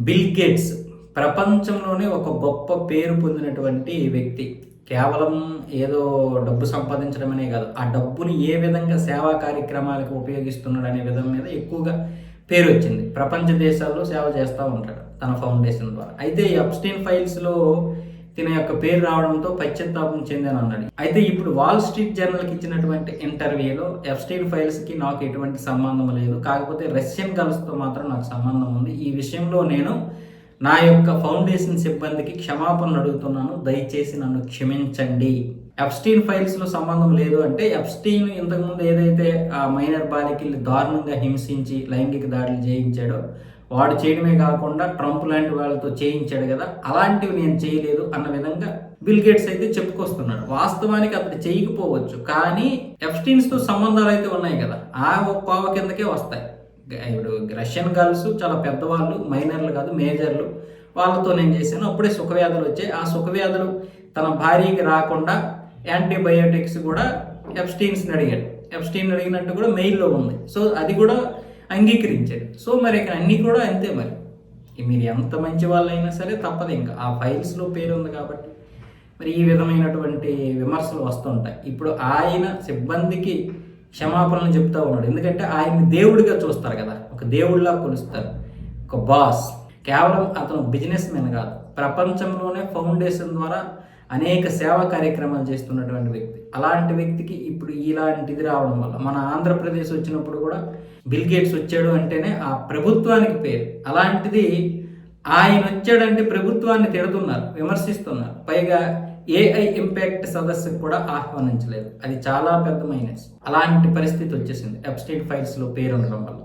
Bill gates ప్రపంచంలోనే ఒక గొప్ప పేరు పొందినటువంటి వ్యక్తి. కేవలం ఏదో డబ్బు సంపాదించడమనే కాదు, ఆ డబ్బుని ఏ విధంగా సేవా కార్యక్రమాలకు ఉపయోగిస్తున్నాడు అనే విధం మీద ఎక్కువగా పేరు వచ్చింది. ప్రపంచ దేశాల్లో సేవ చేస్తూ ఉంటాడు తన ఫౌండేషన్ ద్వారా. అయితే ఈ అప్స్టీన్ ఫైల్స్లో తిన యొక్క పేరు రావడంతో పశ్చాత్తాపం చెందాను అన్నాడు. అయితే ఇప్పుడు వాల్ స్ట్రీట్ జర్నల్కి ఇచ్చినటువంటి ఇంటర్వ్యూలో ఎప్స్టీన్ ఫైల్స్కి నాకు ఎటువంటి సంబంధం లేదు, కాకపోతే రష్యన్ గర్ల్స్తో మాత్రం నాకు సంబంధం ఉంది. ఈ విషయంలో నేను నా యొక్క ఫౌండేషన్ సిబ్బందికి క్షమాపణలు అడుగుతున్నాను, దయచేసి నన్ను క్షమించండి. ఎప్స్టీన్ ఫైల్స్లో సంబంధం లేదు అంటే, ఎప్స్టీన్ ఇంతకుముందు ఏదైతే ఆ మైనర్ బాలికల్ని దారుణంగా హింసించి లైంగిక దాడులు చేయించాడో వాడు చేయడమే కాకుండా ట్రంప్ లాంటి వాళ్ళతో చేయించాడు కదా, అలాంటివి నేను చేయలేదు అన్న విధంగా బిల్ గేట్స్ అయితే చెప్పుకొస్తున్నాడు. వాస్తవానికి అతడు చేయకపోవచ్చు, కానీ ఎప్స్టీన్స్తో సంబంధాలు అయితే ఉన్నాయి కదా, ఆ కోవ కిందకే వస్తాయి. ఇప్పుడు రష్యన్ గర్ల్స్ చాలా పెద్దవాళ్ళు, మైనర్లు కాదు మేజర్లు, వాళ్ళతో నేను చేశాను. అప్పుడే సుఖవ్యాధులు వచ్చాయి. ఆ సుఖవ్యాధులు తన భార్యకి రాకుండా యాంటీబయోటిక్స్ కూడా ఎప్స్టీన్స్ని అడిగాడు. ఎప్స్టీన్ అడిగినట్టు కూడా మెయిల్లో ఉంది. సో అది కూడా అంగీకరించాడు. సో మరి ఇక్కడ అన్నీ కూడా అంతే. మరి మీరు ఎంత మంచి వాళ్ళైనా సరే తప్పదు, ఇంకా ఆ ఫైల్స్లో పేరు ఉంది కాబట్టి మరి ఈ విధమైనటువంటి విమర్శలు వస్తుంటాయి. ఇప్పుడు ఆయన సిబ్బందికి క్షమాపణలు చెప్తూ ఉన్నాడు, ఎందుకంటే ఆయన్ని దేవుడిగా చూస్తారు కదా, ఒక దేవుడిలా కొలుస్తారు, ఒక బాస్. కేవలం అతను బిజినెస్ మెన్ కాదు, ప్రపంచంలోనే ఫౌండేషన్ ద్వారా అనేక సేవా కార్యక్రమాలు చేస్తున్నటువంటి వ్యక్తి. అలాంటి వ్యక్తికి ఇప్పుడు ఇలాంటిది రావడం వల్ల, మన ఆంధ్రప్రదేశ్ వచ్చినప్పుడు కూడా బిల్ గేట్స్ వచ్చాడు అంటేనే ఆ ప్రభుత్వానికి పేరు. అలాంటిది ఆయన వచ్చాడంటే ప్రభుత్వాన్ని తిడుతున్నారు, విమర్శిస్తున్నారు. పైగా ఏఐ ఇంపాక్ట్ సదస్సుకు కూడా ఆహ్వానించలేదు. అది చాలా పెద్ద మైనస్. అలాంటి పరిస్థితి వచ్చేసింది ఎప్స్టీన్ ఫైల్స్లో పేరు ఉండడం వల్ల.